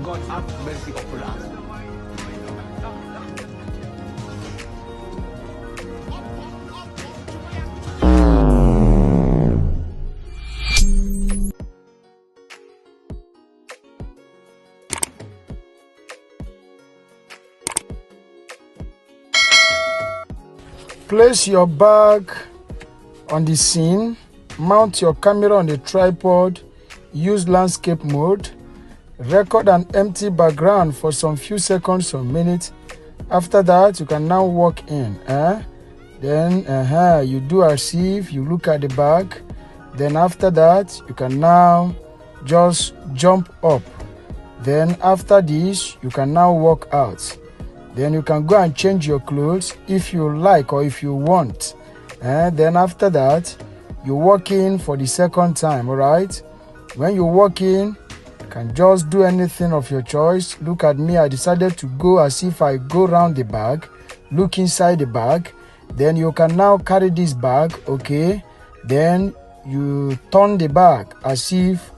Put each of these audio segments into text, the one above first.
God have mercy upon us. Place your bag on the scene, mount your camera on the tripod, use landscape mode, record an empty background for some few seconds or minutes. After that, you can now walk in. Then you do as if you look at the bag. Then after that, you can now just jump up. Then after this, you can now walk out. Then you can go and change your clothes if you like or if you want. Then after that, you walk in for the second time, all right? When you walk in, you can just do anything of your choice. Look at me, I decided to go as if I go around the bag, look inside the bag. Then you can now carry this bag, okay? Then you turn the bag as if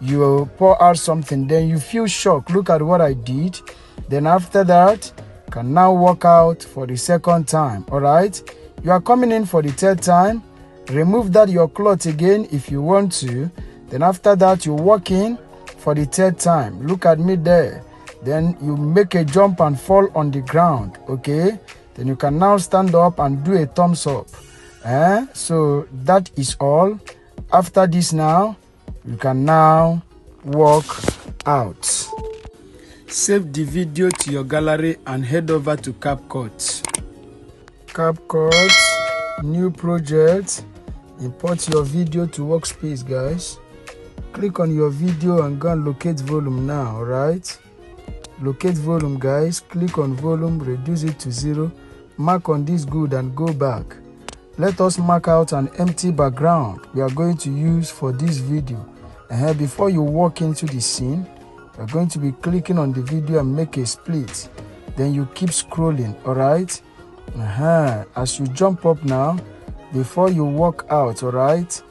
you pour out something. Then you feel shocked. Look at what I did. Then after that, you can now walk out for the second time, all right? You are coming in for the third time. Remove that your cloth again if you want to. Then after that, you walk in for the third time. Look at me there. Then you make a jump and fall on the ground, okay? Then you can now stand up and do a thumbs up. So that is all. After this now, you can now walk out. Save the video to your gallery and head over to CapCut. CapCut, new project. Import your video to workspace, guys. Click on your video and go and locate volume now, alright? Locate volume, guys. Click on volume, reduce it to 0. Mark on this good and go back. Let us mark out an empty background we are going to use for this video. Before you walk into the scene, you are going to be clicking on the video and make a split. Then you keep scrolling, alright? As you jump up now, before you walk out, alright?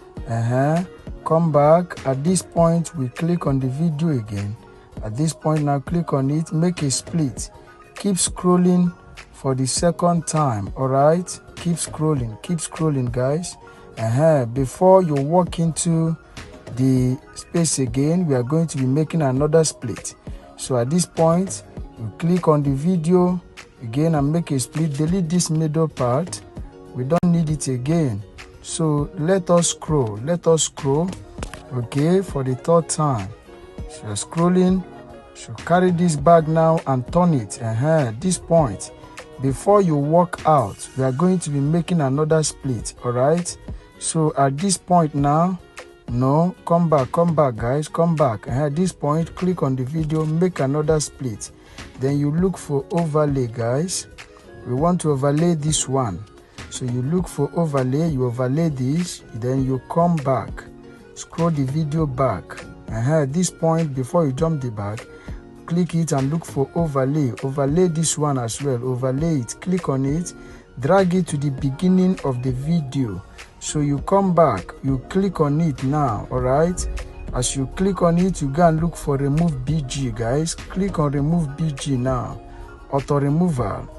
Come back. At this point, we click on the video again. At this point now, click on it, make a split. Keep scrolling for the second time, alright? Keep scrolling, guys. Before you walk into the space again, we are going to be making another split. So at this point, you click on the video again and make a split. Delete this middle part. We don't need it again. So let us scroll, okay, for the third time. So you're scrolling, so carry this bag now and turn it. This point, before you walk out, we are going to be making another split, all right? So at this point now, no, come back, guys, come back. At this point, click on the video, make another split. Then you look for overlay, guys. We want to overlay this one. So you look for overlay, you overlay this, then you come back, scroll the video back. At this point, before you jump the back, click it and look for overlay. Overlay this one as well, overlay it, click on it, drag it to the beginning of the video. So you come back, you click on it now, alright? As you click on it, you go and look for remove BG, guys. Click on remove BG now, auto removal.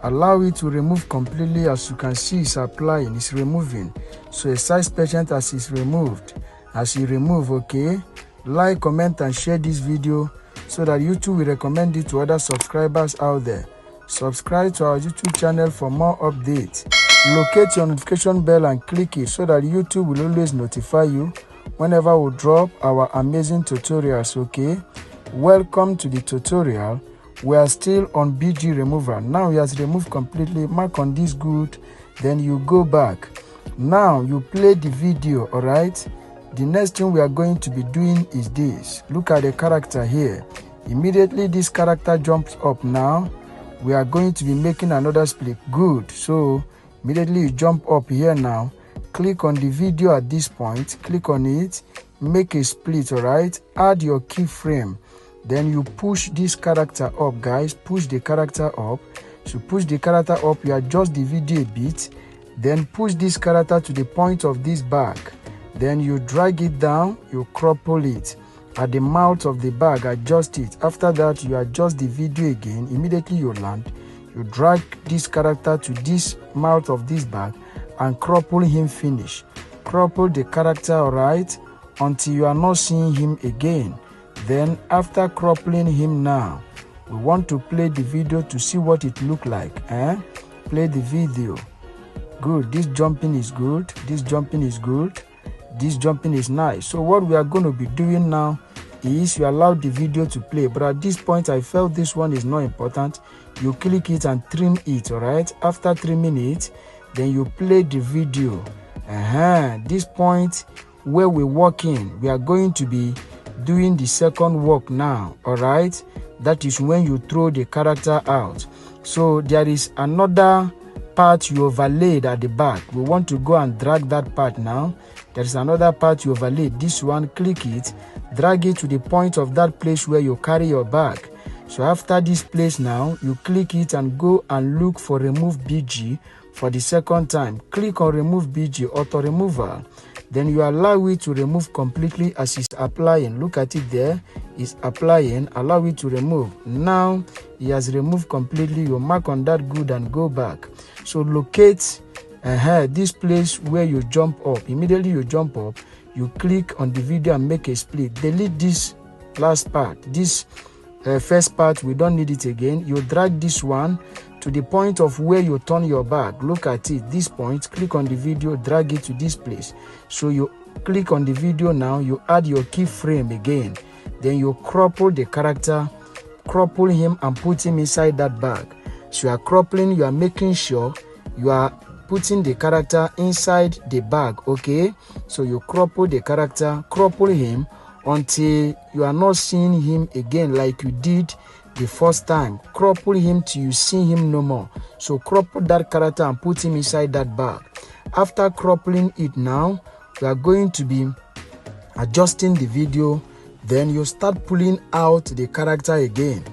Allow it to remove completely. As you can see, it's applying, it's removing. So a size patient as it's removed. As you remove, okay, like, comment and share this video so that YouTube will recommend it to other subscribers out there. Subscribe to our YouTube channel for more updates. Locate your notification bell and click it so that YouTube will always notify you whenever we drop our amazing tutorials, okay? Welcome to the tutorial. We are still on BG removal. Now he has removed completely. Mark on this good, then you go back. Now you play the video, all right? the next thing we are going to be doing is this. Look at the character here. Immediately this character jumps up now. We are going to be making another split. Good. So immediately you jump up here now. Click on the video at this point. Click on it. Make a split, alright? Add your keyframe. Then you push this character up, guys. Push the character up. So push the character up. You adjust the video a bit. Then push this character to the point of this bag. Then you drag it down, you crumple it. At the mouth of the bag, adjust it. After that, you adjust the video again. Immediately you land. You drag this character to this mouth of this bag and crumple him finish. Crumple the character, alright, until you are not seeing him again. Then after crumpling him now, we want to play the video to see what it look like. Play the video. Good. This jumping is good. This jumping is good. This jumping is nice. So what we are going to be doing now is you allow the video to play. But at this point, I felt this one is not important. You click it and trim it, alright? After trimming it, then you play the video. This point where we walk in, we are going to be doing the second walk now, alright? That is when you throw the character out. So there is another part you overlaid at the back. We want to go and drag that part now. There is another part you overlaid. This one, click it, drag it to the point of that place where you carry your bag. So after this place now, you click it and go and look for remove BG for the second time. Click on remove BG, auto removal. Then you allow it to remove completely as it's applying. Look at it there. It's applying. Allow it to remove. Now it has removed completely. You mark on that good and go back. So locate this place where you jump up. Immediately you jump up, you click on the video and make a split. Delete this last part. This first part, we don't need it again. You drag this one to the point of where you turn your back. Look at it. This point, click on the video, drag it to this place. So you click on the video now, you add your keyframe again. Then you crumple the character, crumple him and put him inside that bag. So you are crumpling, you are making sure you are putting the character inside the bag, okay? So you crumple the character, crumple him until you are not seeing him again like you did the first time. Crumple him till you see him no more. So crumple that character and put him inside that bag. After crumpling it now, we are going to be adjusting the video. Then you start pulling out the character again.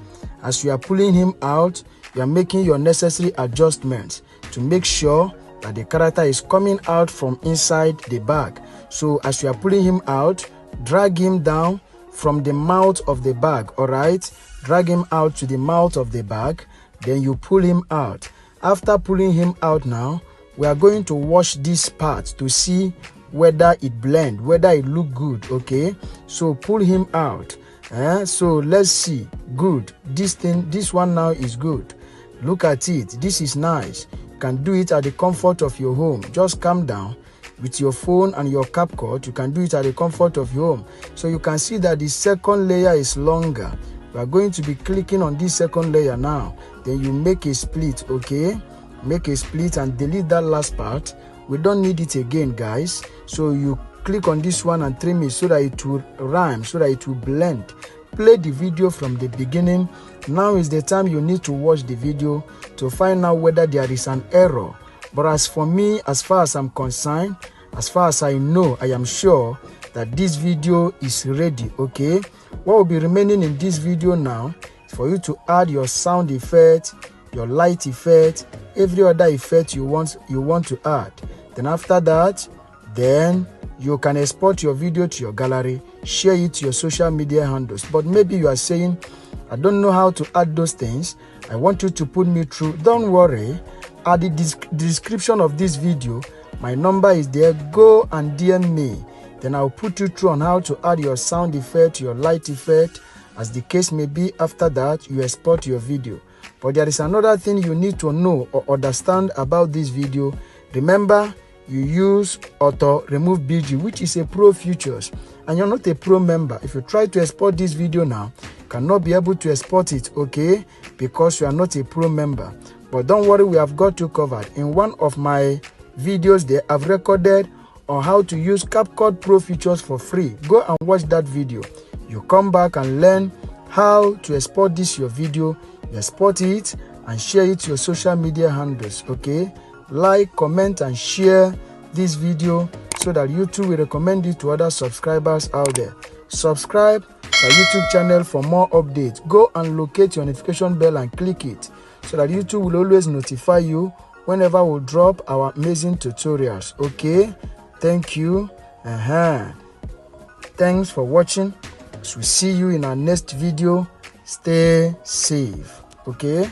As you are pulling him out, you are making your necessary adjustments to make sure that the character is coming out from inside the bag. So as you are pulling him out, drag him down from the mouth of the bag, alright? Drag him out to the mouth of the bag, then you pull him out. After pulling him out now, we are going to wash this part to see whether it blend, whether it look good, okay? So pull him out. So let's see. Good. This one now is good. Look at it. This is nice. You can do it at the comfort of your home. Just calm down with your phone and your CapCut. You can do it at the comfort of your home. So you can see that the second layer is longer. We are going to be clicking on this second layer now. Then you make a split, okay? Make a split and delete that last part. We don't need it again, guys. So you click on this one and trim it so that it will rhyme, so that it will blend. Play the video from the beginning. Now is the time you need to watch the video to find out whether there is an error. But as for me, as far as I'm concerned, as far as I know, I am sure that this video is ready, okay? What will be remaining in this video now is for you to add your sound effect, your light effect, every other effect you want to add. Then after that, then you can export your video to your gallery, share it to your social media handles. But maybe you are saying, I don't know how to add those things. I want you to put me through. Don't worry. At the description of this video, my number is there. Go and DM me. Then I'll put you through on how to add your sound effect, your light effect, as the case may be. After that, you export your video. But there is another thing you need to know or understand about this video. Remember, you use auto remove BG, which is a pro features, and you're not a pro member. If you try to export this video now, you cannot be able to export it, okay, because you are not a pro member. But don't worry, we have got you covered. In one of my videos there, I've recorded on how to use CapCut Pro features for free. Go and watch that video. You come back and learn how to export this your video. You export it and share it to your social media handles, okay? Like, comment and share this video so that YouTube will recommend it to other subscribers out there. Subscribe to our YouTube channel for more updates. Go and locate your notification bell and click it so that YouTube will always notify you whenever we drop our amazing tutorials, okay? Thank you. Thanks for watching. So we see you in our next video. Stay safe, okay?